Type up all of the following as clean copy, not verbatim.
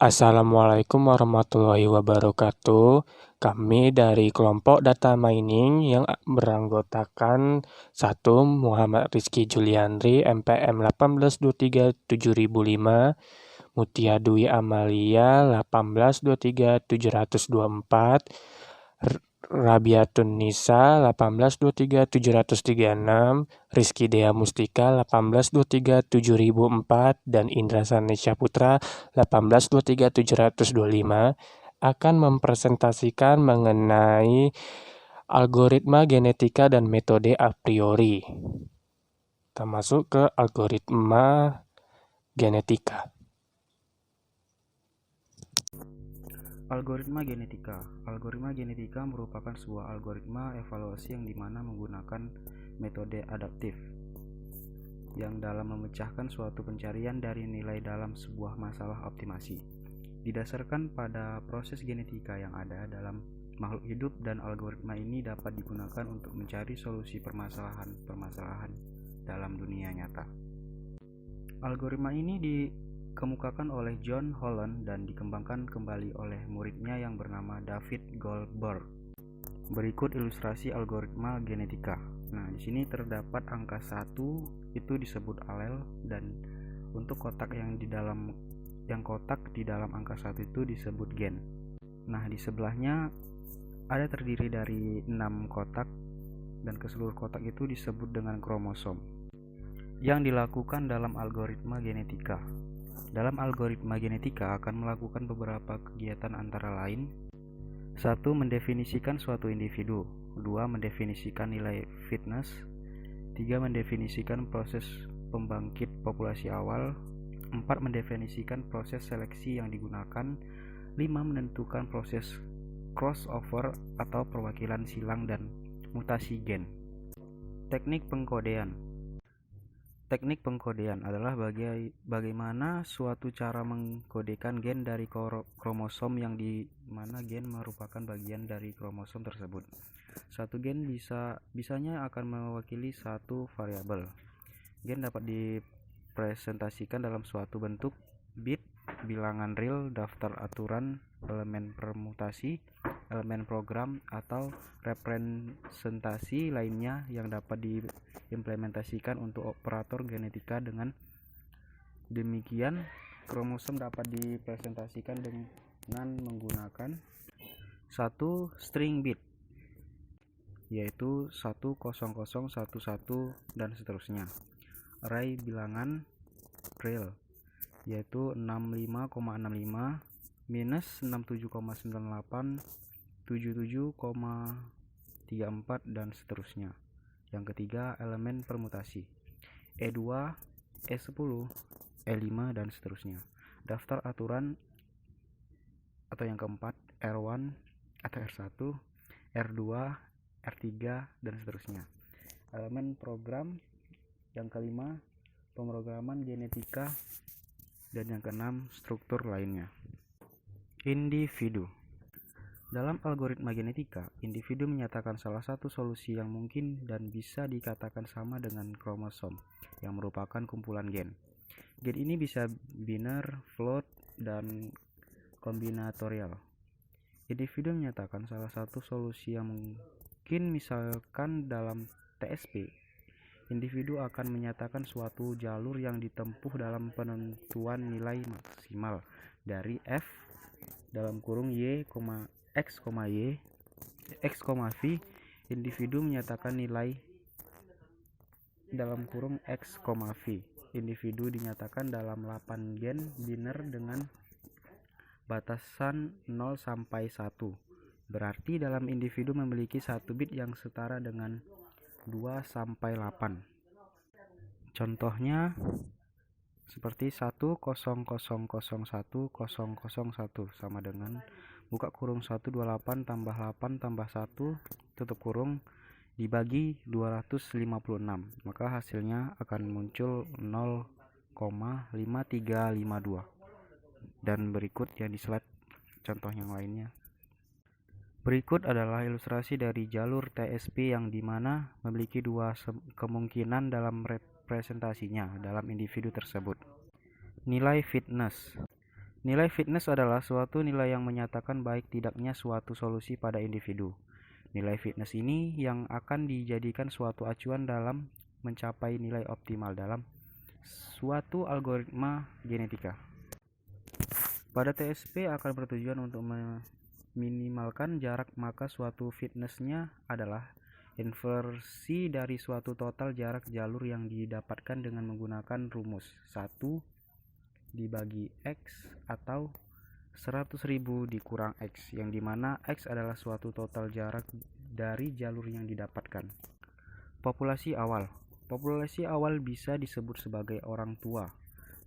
Assalamualaikum warahmatullahi wabarakatuh. Kami dari kelompok data mining yang beranggotakan 1. Muhammad Rizky Juliandri MPM 1823705, Mutia Dwi Amalia 1823724, Rabiatun Nisa 1823736, Rizky Dea Mustika 1823704, dan Indra Sanesha Putra 1823725 akan mempresentasikan mengenai algoritma genetika dan metode a priori. Kita masuk ke algoritma genetika. Algoritma genetika. Algoritma genetika merupakan sebuah algoritma evaluasi yang dimana menggunakan metode adaptif yang dalam memecahkan suatu pencarian dari nilai dalam sebuah masalah optimasi. Didasarkan pada proses genetika yang ada dalam makhluk hidup, dan algoritma ini dapat digunakan untuk mencari solusi permasalahan dalam dunia nyata. Algoritma ini dikemukakan oleh John Holland dan dikembangkan kembali oleh muridnya yang bernama David Goldberg. Berikut ilustrasi algoritma genetika. Nah, di sini terdapat angka 1 itu disebut alel, dan untuk kotak kotak di dalam angka 1 itu disebut gen. Nah, di sebelahnya ada terdiri dari 6 kotak, dan keseluruh kotak itu disebut dengan kromosom. Yang dilakukan dalam algoritma genetika. Dalam algoritma genetika akan melakukan beberapa kegiatan antara lain: 1. Mendefinisikan suatu individu. 2. Mendefinisikan nilai fitness. 3. Mendefinisikan proses pembangkit populasi awal. 4. Mendefinisikan proses seleksi yang digunakan. 5. Menentukan proses crossover atau perwakilan silang dan mutasi gen. Teknik pengkodean. Teknik pengkodean adalah bagaimana suatu cara mengkodekan gen dari kromosom, yang di mana gen merupakan bagian dari kromosom tersebut. Satu gen bisanya akan mewakili satu variabel. Gen dapat dipresentasikan dalam suatu bentuk bit, bilangan real, daftar aturan, elemen permutasi, elemen program, atau representasi lainnya yang dapat diimplementasikan untuk operator genetika. Dengan demikian, kromosom dapat dipresentasikan dengan menggunakan satu string bit, yaitu 10011 dan seterusnya. Array bilangan real, yaitu 65,65 minus 67,98 77,34 dan seterusnya. Yang ketiga, elemen permutasi E2, E10, E5 dan seterusnya. Daftar aturan atau yang keempat, R1 atau R1, R2, R3 dan seterusnya. Elemen program yang kelima, pemrograman genetika, dan yang keenam, struktur lainnya. Individu. Dalam algoritma genetika, individu menyatakan salah satu solusi yang mungkin dan bisa dikatakan sama dengan kromosom, yang merupakan kumpulan gen. Gen ini bisa biner, float, dan kombinatorial. Individu menyatakan salah satu solusi yang mungkin, misalkan dalam TSP. Individu akan menyatakan suatu jalur yang ditempuh dalam penentuan nilai maksimal dari f dalam kurung y, x, y, x, v. Individu menyatakan nilai dalam kurung x, v. Individu dinyatakan dalam 8 gen biner dengan batasan 0 sampai 1. Berarti dalam individu memiliki 1 bit yang setara dengan 2 sampai 8. Contohnya seperti 100010001 sama dengan buka kurung 128 tambah 8 tambah 1 tutup kurung dibagi 256, maka hasilnya akan muncul 0,5352. Dan berikut yang di slide contoh yang lainnya. Berikut adalah ilustrasi dari jalur TSP yang dimana memiliki dua kemungkinan dalam representasinya dalam individu tersebut. Nilai fitness. Nilai fitness adalah suatu nilai yang menyatakan baik tidaknya suatu solusi pada individu. Nilai fitness ini yang akan dijadikan suatu acuan dalam mencapai nilai optimal dalam suatu algoritma genetika. Pada TSP akan bertujuan untuk meminimalkan jarak, maka suatu fitnessnya adalah inversi dari suatu total jarak jalur yang didapatkan dengan menggunakan rumus 1 dibagi X atau 100.000 dikurang X, yang dimana X adalah suatu total jarak dari jalur yang didapatkan. Populasi awal. Populasi awal bisa disebut sebagai orang tua.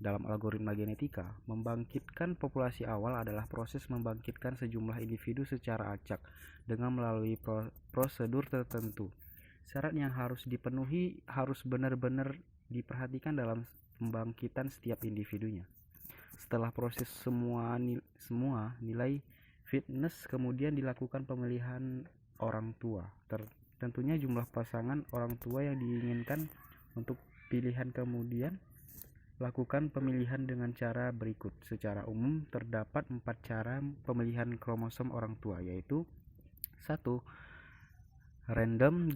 Dalam algoritma genetika, membangkitkan populasi awal adalah proses membangkitkan sejumlah individu secara acak dengan melalui prosedur tertentu. Syarat yang harus dipenuhi harus benar-benar diperhatikan dalam pembangkitan setiap individunya. Setelah proses semua nilai fitness, kemudian dilakukan pemilihan orang tua. Tentunya jumlah pasangan orang tua yang diinginkan untuk pilihan, kemudian lakukan pemilihan dengan cara berikut. Secara umum terdapat 4 cara pemilihan kromosom orang tua, yaitu 1. Random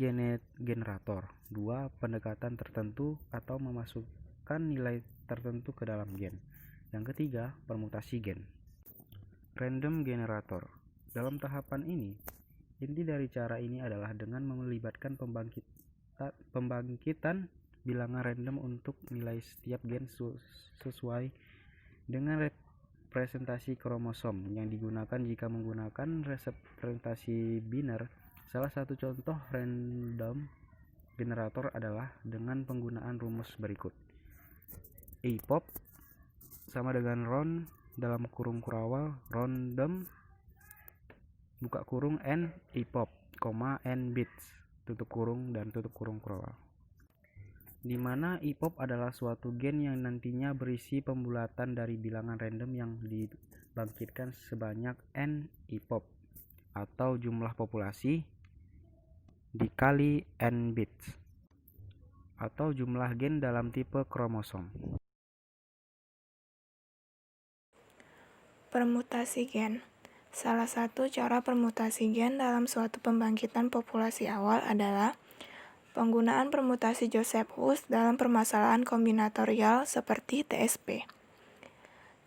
generator. 2. Pendekatan tertentu atau memasukkan nilai tertentu ke dalam gen. Yang ketiga, permutasi gen. Random generator. Dalam tahapan ini, inti dari cara ini adalah dengan melibatkan pembangkitan bilangan random untuk nilai setiap gen sesuai dengan representasi kromosom yang digunakan. Jika menggunakan representasi biner, salah satu contoh random generator adalah dengan penggunaan rumus berikut. EPOP sama dengan round dalam kurung kurawal random buka kurung n EPOP, n bits tutup kurung dan tutup kurung kurawal, di mana EPOP adalah suatu gen yang nantinya berisi pembulatan dari bilangan random yang dibangkitkan sebanyak n EPOP atau jumlah populasi dikali n bits atau jumlah gen dalam tipe kromosom. Permutasi gen. Salah satu cara permutasi gen dalam suatu pembangkitan populasi awal adalah penggunaan permutasi Josephus dalam permasalahan kombinatorial seperti TSP.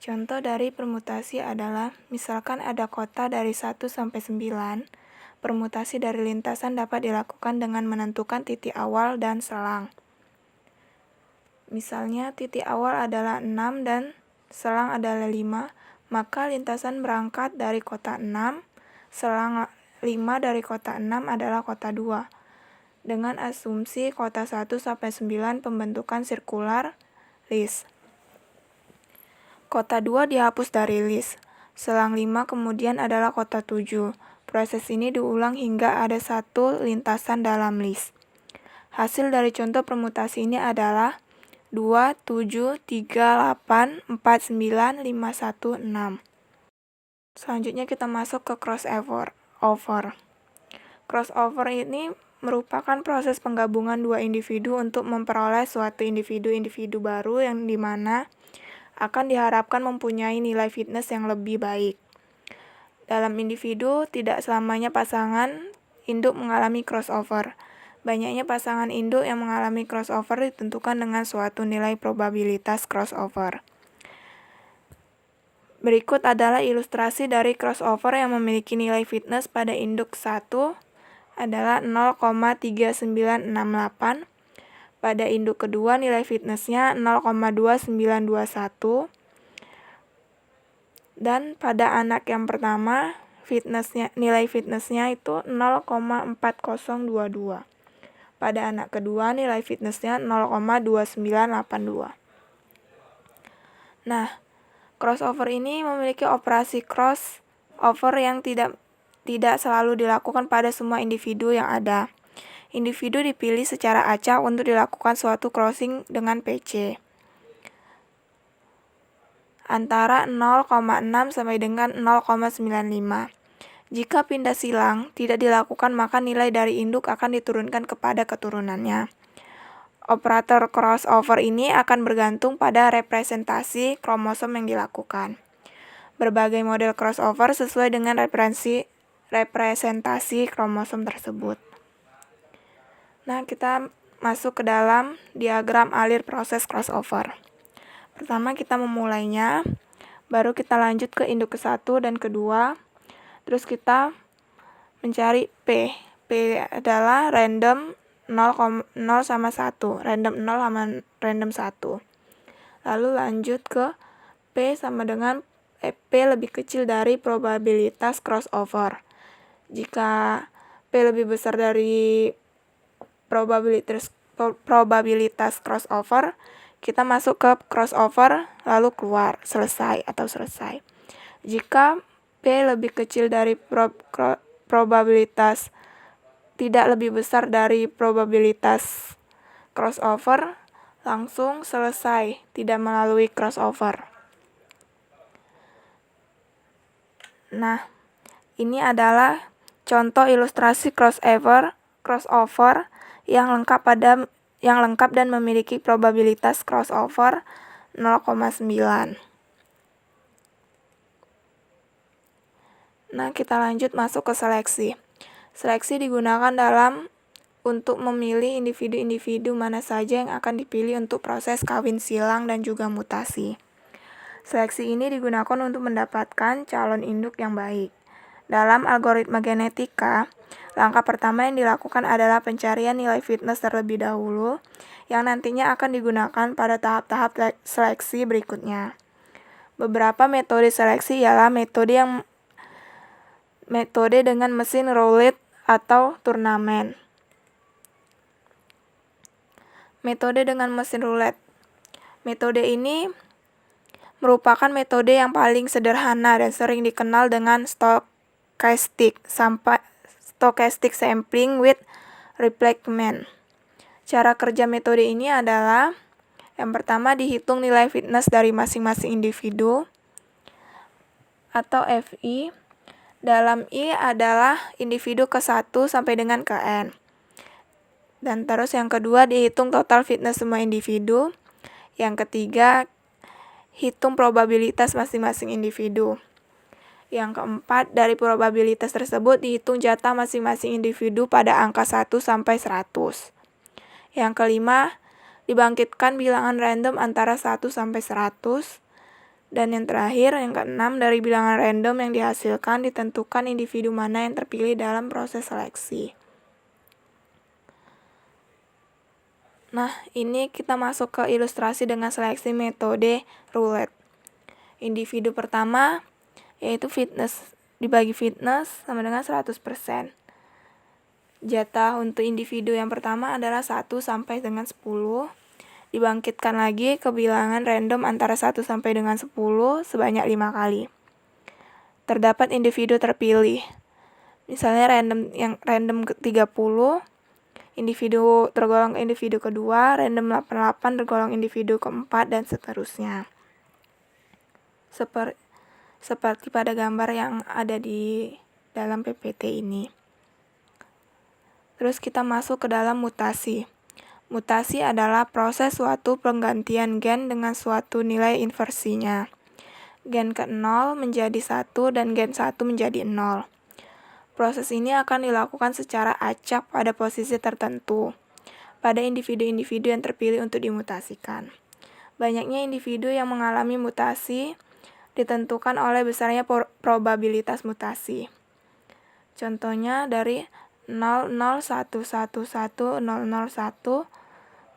Contoh dari permutasi adalah, misalkan ada kota dari 1 sampai 9, permutasi dari lintasan dapat dilakukan dengan menentukan titik awal dan selang. Misalnya titik awal adalah 6 dan selang adalah 5, maka lintasan berangkat dari kota 6, selang 5 dari kota 6 adalah kota 2. Dengan asumsi kota 1 sampai 9 pembentukan sirkular list. Kota 2 dihapus dari list. Selang 5 kemudian adalah kota 7. Proses ini diulang hingga ada satu lintasan dalam list. Hasil dari contoh permutasi ini adalah 2, 7, 3, 8, 4, 9, 5, 1, 6. Selanjutnya kita masuk ke crossover. Crossover ini merupakan proses penggabungan dua individu untuk memperoleh suatu individu baru yang dimana akan diharapkan mempunyai nilai fitness yang lebih baik. Dalam individu, tidak selamanya pasangan induk mengalami crossover. Banyaknya pasangan induk yang mengalami crossover ditentukan dengan suatu nilai probabilitas crossover. Berikut adalah ilustrasi dari crossover yang memiliki nilai fitness pada induk 1 adalah 0,3968. Pada induk kedua nilai fitnessnya 0,2921. Dan pada anak yang pertama nilai fitnessnya itu 0,4022. Pada anak kedua nilai fitnessnya 0,2982. Nah, crossover ini memiliki operasi crossover yang tidak selalu dilakukan pada semua individu yang ada. Individu dipilih secara acak untuk dilakukan suatu crossing dengan PC antara 0,6 sampai dengan 0,95. Jika pindah silang tidak dilakukan, maka nilai dari induk akan diturunkan kepada keturunannya. Operator crossover ini akan bergantung pada representasi kromosom yang dilakukan. berbagai model crossover sesuai dengan representasi kromosom tersebut. Nah, kita masuk ke dalam diagram alir proses crossover. Pertama kita memulainya, baru kita lanjut ke induk ke-1 dan kedua, terus kita mencari P. P adalah random 0 sama 1, random 0 sama random 1. Lalu lanjut ke P sama dengan P lebih kecil dari probabilitas crossover. Jika P lebih besar dari probabilitas crossover, kita masuk ke crossover lalu keluar, selesai. Jika P lebih kecil dari probabilitas tidak lebih besar dari probabilitas crossover, langsung selesai, tidak melalui crossover. Nah, ini adalah contoh ilustrasi crossover yang lengkap dan memiliki probabilitas crossover 0,9. Nah, kita lanjut masuk ke seleksi. Seleksi digunakan untuk memilih individu-individu mana saja yang akan dipilih untuk proses kawin silang dan juga mutasi. Seleksi ini digunakan untuk mendapatkan calon induk yang baik. Dalam algoritma genetika, langkah pertama yang dilakukan adalah pencarian nilai fitness terlebih dahulu, yang nantinya akan digunakan pada tahap-tahap seleksi berikutnya. Beberapa metode seleksi ialah metode dengan mesin roulette atau turnamen. Metode dengan mesin roulette. Metode ini merupakan metode yang paling sederhana dan sering dikenal dengan stochastic sampling with replacement. Cara kerja metode ini adalah yang pertama dihitung nilai fitness dari masing-masing individu atau FI. Dalam I adalah individu ke-1 sampai dengan ke N. Dan terus yang kedua dihitung total fitness semua individu. Yang ketiga, hitung probabilitas masing-masing individu. Yang keempat, dari probabilitas tersebut dihitung jatah masing-masing individu pada angka 1 sampai 100. Yang kelima, dibangkitkan bilangan random antara 1 sampai 100. Dan yang terakhir, yang keenam, dari bilangan random yang dihasilkan ditentukan individu mana yang terpilih dalam proses seleksi. Nah, ini kita masuk ke ilustrasi dengan seleksi metode roulette. Individu pertama yaitu fitness, dibagi fitness sama dengan 100%. Jatah untuk individu yang pertama adalah 1 sampai dengan 10. Dibangkitkan lagi ke bilangan random antara 1 sampai dengan 10 sebanyak 5 kali. Terdapat individu terpilih. Misalnya random 30, individu tergolong individu kedua, random 88 tergolong individu keempat, dan seterusnya. Seperti pada gambar yang ada di dalam PPT ini. Terus kita masuk ke dalam mutasi. Mutasi adalah proses suatu penggantian gen dengan suatu nilai inversinya. Gen ke-0 menjadi 1 dan gen 1 menjadi 0. Proses ini akan dilakukan secara acak pada posisi tertentu pada individu-individu yang terpilih untuk dimutasikan. Banyaknya individu yang mengalami mutasi ditentukan oleh besarnya probabilitas mutasi. Contohnya dari 0,0111001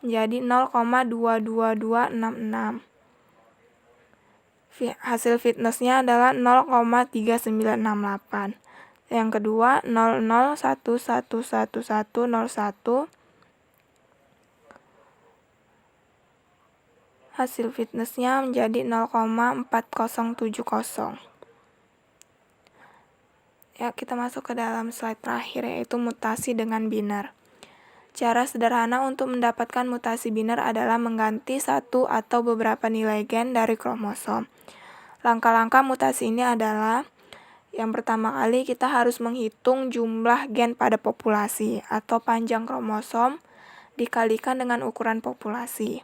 menjadi 0,22266. Hasil fitnessnya adalah 0,3968. Yang kedua 0,0111101. Hasil fitnessnya menjadi 0,4070. Ya, kita masuk ke dalam slide terakhir yaitu mutasi dengan biner. Cara sederhana untuk mendapatkan mutasi biner adalah mengganti satu atau beberapa nilai gen dari kromosom. Langkah-langkah mutasi ini adalah yang pertama kali kita harus menghitung jumlah gen pada populasi atau panjang kromosom dikalikan dengan ukuran populasi.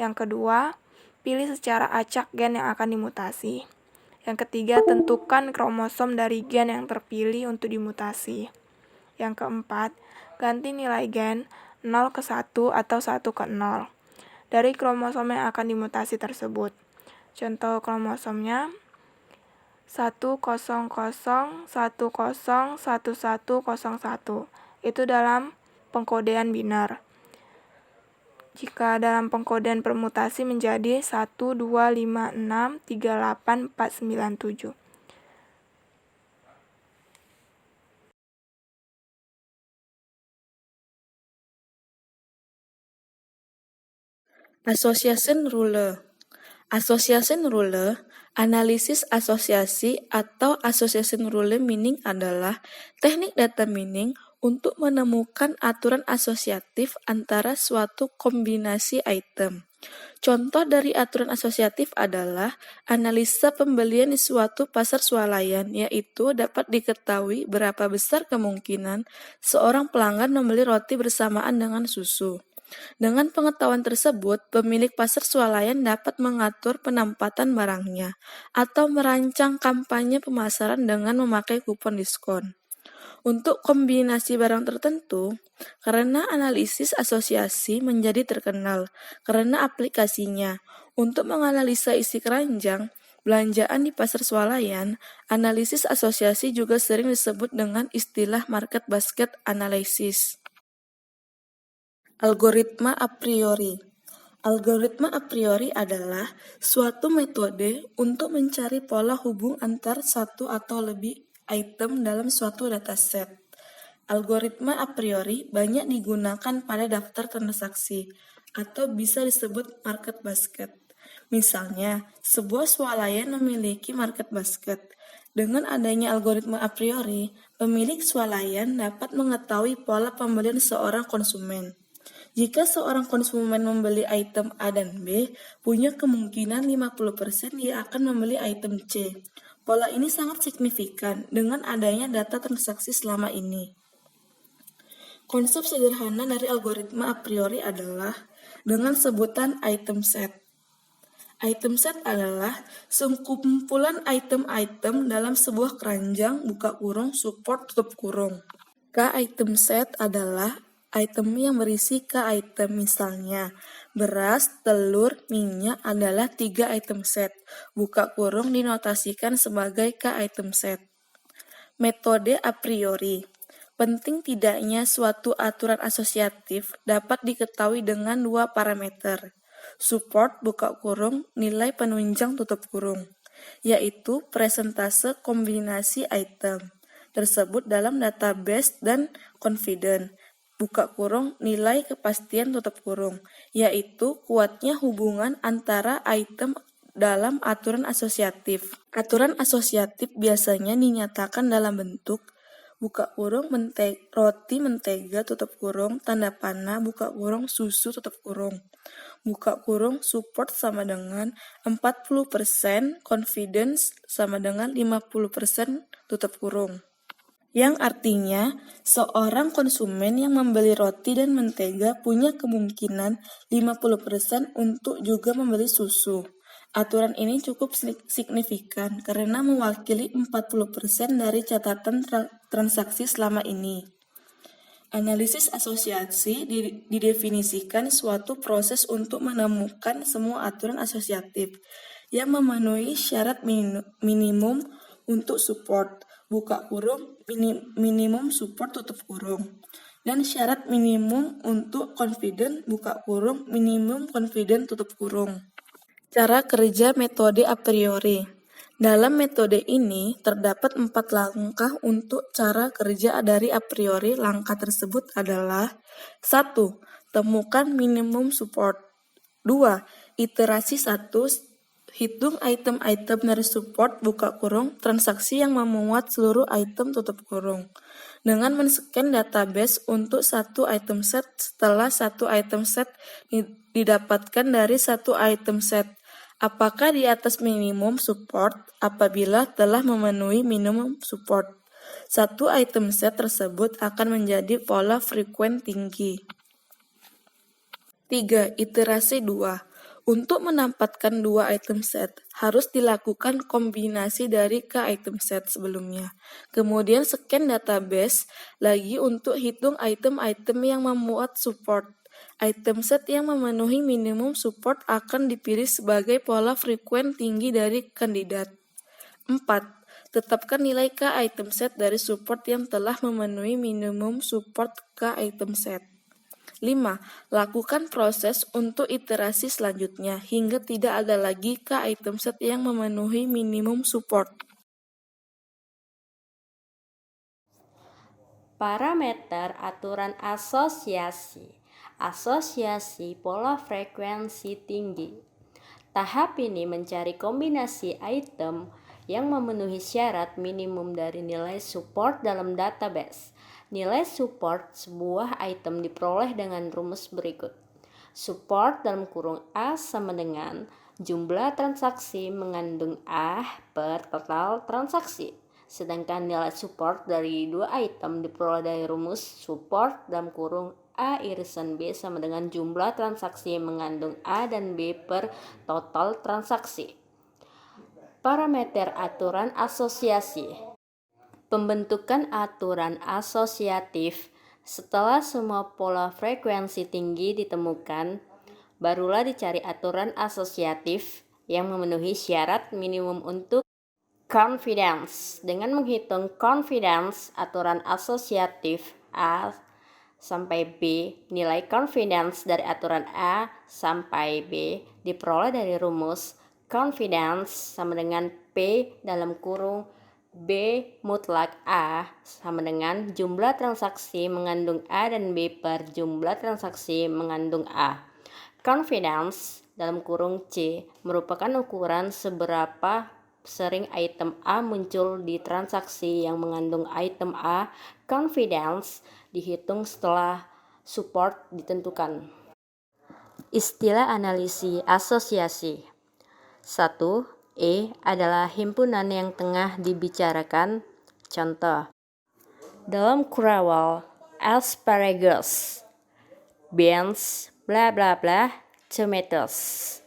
Yang kedua, pilih secara acak gen yang akan dimutasi. Yang ketiga, tentukan kromosom dari gen yang terpilih untuk dimutasi. Yang keempat, ganti nilai gen 0 ke 1 atau 1 ke 0 dari kromosom yang akan dimutasi tersebut. Contoh kromosomnya 100101101. Itu dalam pengkodean binar. Jika dalam pengkodean permutasi menjadi 125638497. Association Ruler. Association Ruler, analisis asosiasi atau association ruler meaning adalah teknik data mining untuk menemukan aturan asosiatif antara suatu kombinasi item. Contoh dari aturan asosiatif adalah analisa pembelian di suatu pasar swalayan, yaitu dapat diketahui berapa besar kemungkinan seorang pelanggan membeli roti bersamaan dengan susu. Dengan pengetahuan tersebut, pemilik pasar swalayan dapat mengatur penempatan barangnya atau merancang kampanye pemasaran dengan memakai kupon diskon. Untuk kombinasi barang tertentu, karena analisis asosiasi menjadi terkenal karena aplikasinya untuk menganalisa isi keranjang belanjaan di pasar swalayan, analisis asosiasi juga sering disebut dengan istilah market basket analysis. Algoritma a priori. Algoritma a priori adalah suatu metode untuk mencari pola hubung antar satu atau lebih item dalam suatu dataset. Algoritma a priori banyak digunakan pada daftar transaksi atau bisa disebut market basket. Misalnya, sebuah swalayan memiliki market basket. Dengan adanya algoritma a priori, pemilik swalayan dapat mengetahui pola pembelian seorang konsumen. Jika seorang konsumen membeli item A dan B, punya kemungkinan 50% dia akan membeli item C. Pola ini sangat signifikan dengan adanya data transaksi selama ini. Konsep sederhana dari algoritma a priori adalah dengan sebutan item set. Item set adalah sekumpulan item-item dalam sebuah keranjang buka kurung support tutup kurung. K-item set adalah item yang berisi K-item, misalnya beras, telur, minyak adalah 3 item set. Buka kurung dinotasikan sebagai K-item set. Metode a priori. Penting tidaknya suatu aturan asosiatif dapat diketahui dengan 2 parameter. Support buka kurung nilai penunjang tutup kurung, yaitu persentase kombinasi item tersebut dalam database dan confident buka kurung nilai kepastian tutup kurung, yaitu kuatnya hubungan antara item dalam aturan asosiatif. Aturan asosiatif biasanya dinyatakan dalam bentuk buka kurung roti mentega tutup kurung tanda panah buka kurung susu tutup kurung. Buka kurung support sama dengan 40%, confidence sama dengan 50% tutup kurung. Yang artinya, seorang konsumen yang membeli roti dan mentega punya kemungkinan 50% untuk juga membeli susu. Aturan ini cukup signifikan karena mewakili 40% dari catatan transaksi selama ini. Analisis asosiasi didefinisikan suatu proses untuk menemukan semua aturan asosiatif yang memenuhi syarat minimum untuk support buka kurung minimum support tutup kurung dan syarat minimum untuk confident buka kurung minimum confident tutup kurung. Cara kerja metode a priori. Dalam metode ini terdapat 4 langkah untuk cara kerja dari a priori. Langkah tersebut adalah 1. Temukan minimum support. 2. Iterasi 1. Hitung item-item dari support buka kurung transaksi yang memuat seluruh item tutup kurung dengan men-scan database untuk satu item set setelah satu item set didapatkan dari satu item set. Apakah di atas minimum support apabila telah memenuhi minimum support. Satu item set tersebut akan menjadi pola frequent tinggi. 3. Iterasi 2. Untuk menempatkan dua item set, harus dilakukan kombinasi dari ke item set sebelumnya. Kemudian scan database lagi untuk hitung item-item yang memuat support. Item set yang memenuhi minimum support akan dipilih sebagai pola frekuen tinggi dari kandidat. 4. Tetapkan nilai K item set dari support yang telah memenuhi minimum support K item set. 5. Lakukan proses untuk iterasi selanjutnya hingga tidak ada lagi K item set yang memenuhi minimum support. Parameter aturan asosiasi. Asosiasi pola frekuensi tinggi. Tahap ini mencari kombinasi item yang memenuhi syarat minimum dari nilai support dalam database. Nilai support sebuah item diperoleh dengan rumus berikut. Support dalam kurung A sama dengan jumlah transaksi mengandung A per total transaksi. Sedangkan nilai support dari dua item diperoleh dari rumus support dalam kurung A irisan B sama dengan jumlah transaksi mengandung A dan B per total transaksi. Parameter aturan asosiasi. Pembentukan aturan asosiatif. Setelah semua pola frekuensi tinggi ditemukan, barulah dicari aturan asosiatif yang memenuhi syarat minimum untuk confidence. Dengan menghitung confidence aturan asosiatif A sampai B, nilai confidence dari aturan A sampai B diperoleh dari rumus confidence sama dengan P dalam kurung B mutlak A sama dengan jumlah transaksi mengandung A dan B per jumlah transaksi mengandung A. Confidence dalam kurung C merupakan ukuran seberapa sering item A muncul di transaksi yang mengandung item A. Confidence dihitung setelah support ditentukan. Istilah analisis asosiasi. 1. Adalah himpunan yang tengah dibicarakan. Contoh, dalam kurawal asparagus, beans, bla bla bla, tomatoes.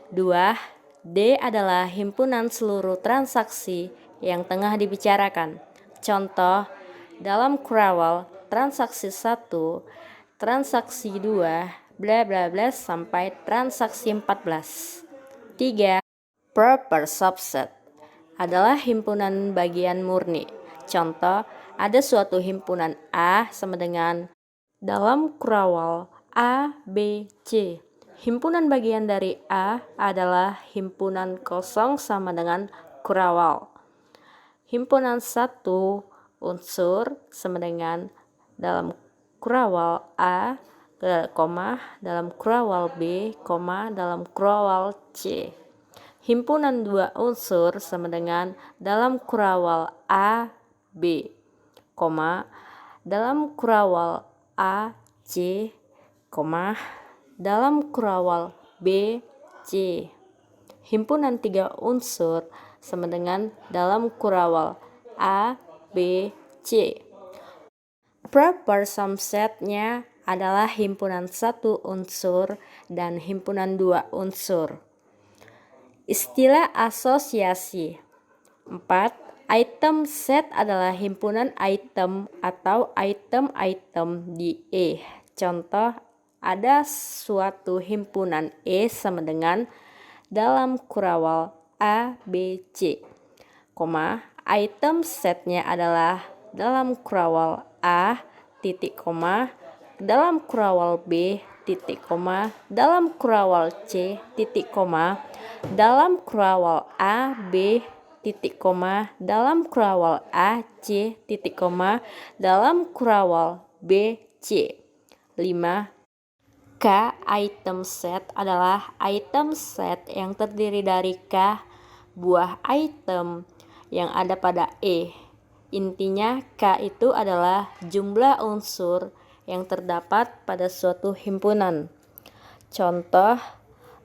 2. D adalah himpunan seluruh transaksi yang tengah dibicarakan. Contoh, dalam kurawal transaksi 1, transaksi 2, bla bla bla sampai transaksi 14. 3. Proper subset adalah himpunan bagian murni. Contoh, ada suatu himpunan A sama dengan dalam kurawal A, B, C. Himpunan bagian dari A adalah himpunan kosong sama dengan kurawal. Himpunan 1 unsur sama dengan dalam kurawal A, dalam kurawal B, dalam kurawal C. Himpunan 2 unsur sama dengan dalam kurawal A, B, dalam kurawal A, C, dalam kurawal B, C. Himpunan 3 unsur sama dengan dalam kurawal A, B, C. Proper subsetnya adalah himpunan 1 unsur dan himpunan 2 unsur. Istilah asosiasi. 4. Item set adalah himpunan item atau item-item di E. Contoh, ada suatu himpunan E sama dengan dalam kurawal A, B, C, item setnya adalah dalam kurawal A, titik, dalam kurawal B, titik, dalam kurawal C, titik, dalam kurawal A, B, titik, dalam kurawal A, C, titik, dalam kurawal B, C. 5. K item set adalah item set yang terdiri dari K buah item yang ada pada E. Intinya K itu adalah jumlah unsur yang terdapat pada suatu himpunan. Contoh,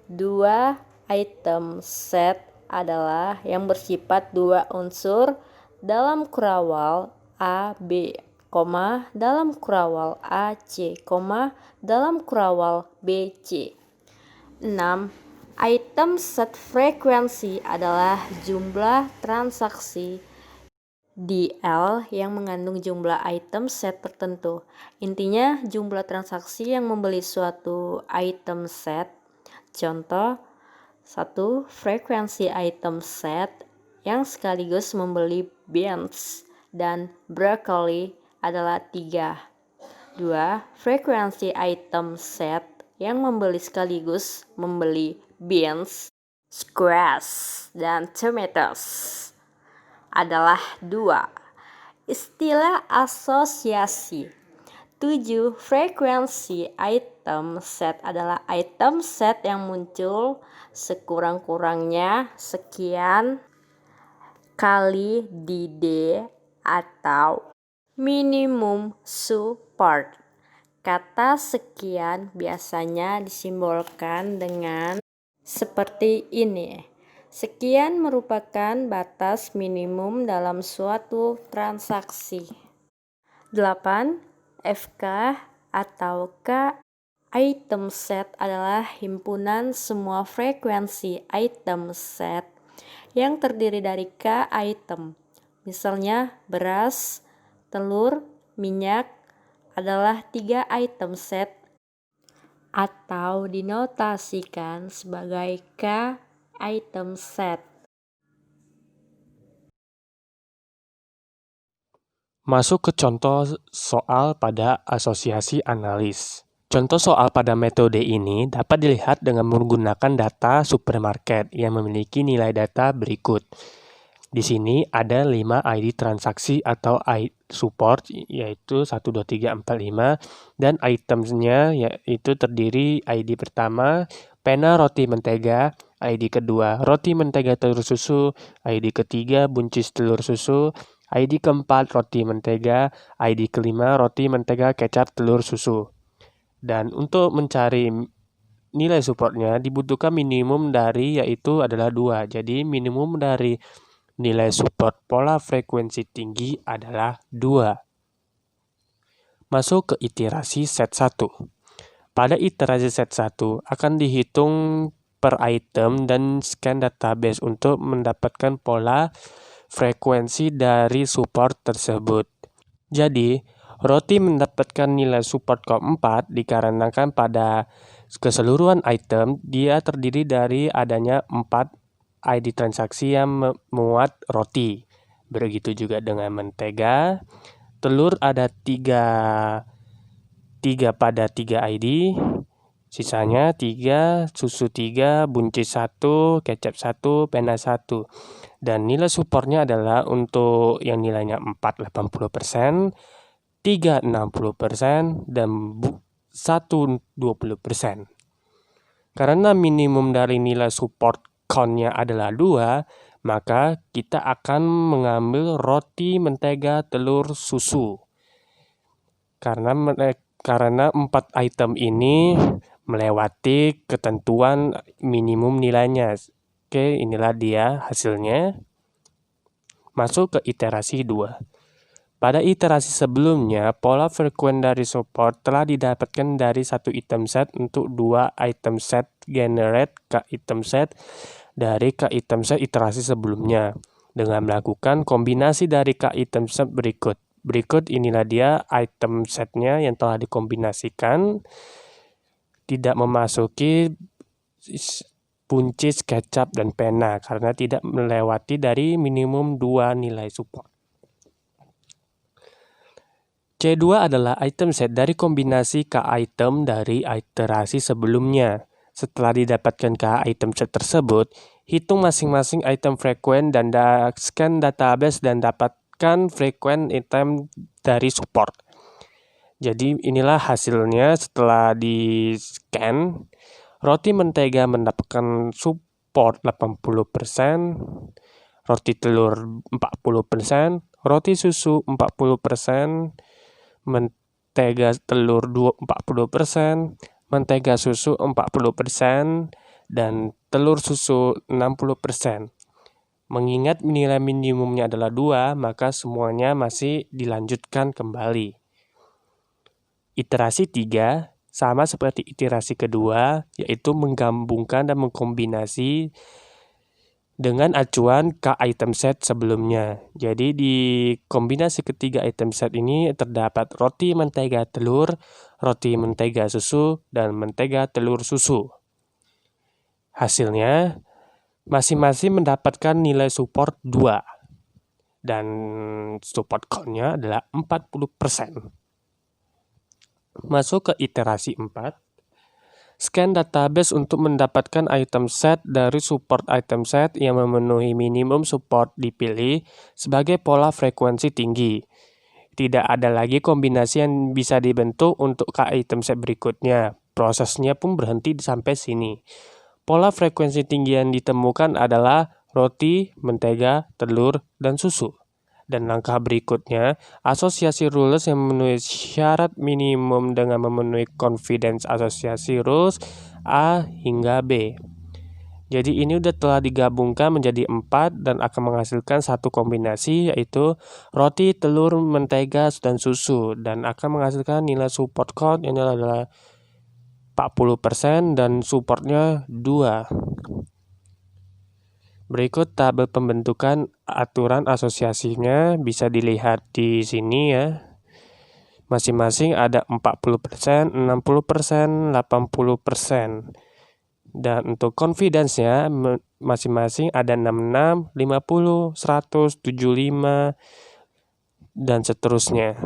2 item set adalah yang bersifat 2 unsur dalam kurawal A, B, dalam kurawal A, C, dalam kurawal B, C. 6. Item set frekuensi adalah jumlah transaksi di L yang mengandung jumlah item set tertentu. Intinya jumlah transaksi yang membeli suatu item set. Contoh, 1. Frekuensi item set yang sekaligus membeli beans dan broccoli adalah 3. 2. Frekuensi item set yang membeli sekaligus membeli beans, squash, dan tomatoes adalah 2. Istilah asosiasi. 7. Frekuensi item set adalah item set yang muncul sekurang-kurangnya sekian kali di D atau minimum support. Kata sekian biasanya disimbolkan dengan seperti ini. Sekian merupakan batas minimum dalam suatu transaksi. 8. FK atau K item set adalah himpunan semua frekuensi item set yang terdiri dari K item. Misalnya beras, telur, minyak adalah 3 item set atau dinotasikan sebagai K item set. Masuk ke contoh soal pada asosiasi analis. Contoh soal pada metode ini dapat dilihat dengan menggunakan data supermarket yang memiliki nilai data berikut. Di sini ada 5 ID transaksi atau ID support, yaitu 1, 2, 3, 4, 5, dan itemsnya yaitu terdiri ID pertama, pena roti mentega, ID kedua, roti mentega telur susu, ID ketiga, buncis telur susu, ID keempat, roti mentega, ID kelima, roti mentega kecap telur susu. Dan untuk mencari nilai supportnya dibutuhkan minimum dari yaitu adalah 2. Jadi minimum dari nilai support pola frekuensi tinggi adalah 2. Masuk ke iterasi set 1. Pada iterasi set 1 akan dihitung per item dan scan database untuk mendapatkan pola frekuensi dari support tersebut. Jadi, roti mendapatkan nilai support keempat dikarenakan pada keseluruhan item dia terdiri dari adanya 4 ID transaksi yang memuat roti. Begitu juga dengan mentega. Telur ada 3 pada 3 ID. Sisanya 3, susu 3, buncis 1, kecap 1, pena 1. Dan nilai supportnya adalah untuk yang nilainya 4 80%, 3 60%, dan 1 20%. Karena minimum dari nilai support count-nya adalah 2, maka kita akan mengambil roti, mentega, telur, susu. Karena 4 item ini melewati ketentuan minimum nilainya. Oke, inilah dia hasilnya. Masuk ke iterasi 2. Pada iterasi sebelumnya, pola frekuensi dari support telah didapatkan dari satu item set untuk 2 item set generate ke item set dari ke item set iterasi sebelumnya dengan melakukan kombinasi dari ke item set berikut. Berikut inilah dia item setnya yang telah dikombinasikan, tidak memasuki buncis, kecap, dan pena karena tidak melewati dari minimum 2 nilai support. C2 adalah item set dari kombinasi K item dari iterasi sebelumnya. Setelah didapatkan K item set tersebut, hitung masing-masing item frekuen dan scan database dan dapatkan frekuen item dari support. Jadi inilah hasilnya setelah di-scan. Roti mentega mendapatkan support 80%, roti telur 40%, roti susu 40%, mentega telur 40%, mentega susu 40%, dan telur susu 60%. Mengingat nilai minimumnya adalah 2, maka semuanya masih dilanjutkan kembali. Iterasi 3, sama seperti iterasi kedua, yaitu menggabungkan dan mengkombinasi dengan acuan ke item set sebelumnya. Jadi di kombinasi ketiga item set ini terdapat roti mentega telur, roti mentega susu, dan mentega telur susu. Hasilnya masing-masing mendapatkan nilai support 2 dan support count-nya adalah 40%. Masuk ke iterasi 4. Scan database untuk mendapatkan item set dari support item set yang memenuhi minimum support dipilih sebagai pola frekuensi tinggi. Tidak ada lagi kombinasi yang bisa dibentuk untuk ke item set berikutnya. Prosesnya pun berhenti sampai sini. Pola frekuensi tinggi yang ditemukan adalah roti, mentega, telur, dan susu. Dan langkah berikutnya, asosiasi rules yang memenuhi syarat minimum dengan memenuhi confidence asosiasi rules A hingga B. Jadi ini telah digabungkan menjadi 4 dan akan menghasilkan satu kombinasi, yaitu roti, telur, mentega, dan susu. Dan akan menghasilkan nilai support count yang adalah 40% dan supportnya 2. Berikut tabel pembentukan aturan asosiasinya bisa dilihat di sini ya. Masing-masing ada 40%, 60%, 80%. Dan untuk confidence-nya masing-masing ada 66, 50, 100, 75, dan seterusnya.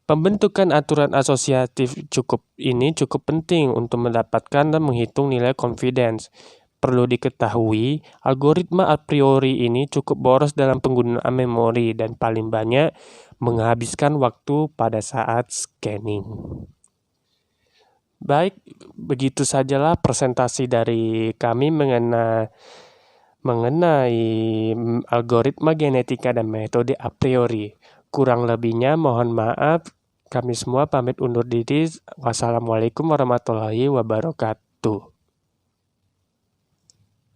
Pembentukan aturan asosiatif cukup penting untuk mendapatkan dan menghitung nilai confidence. Perlu diketahui, algoritma a priori ini cukup boros dalam penggunaan memori dan paling banyak menghabiskan waktu pada saat scanning. Baik, begitu sajalah presentasi dari kami mengenai algoritma genetika dan metode a priori. Kurang lebihnya mohon maaf, kami semua pamit undur diri. Wassalamualaikum warahmatullahi wabarakatuh.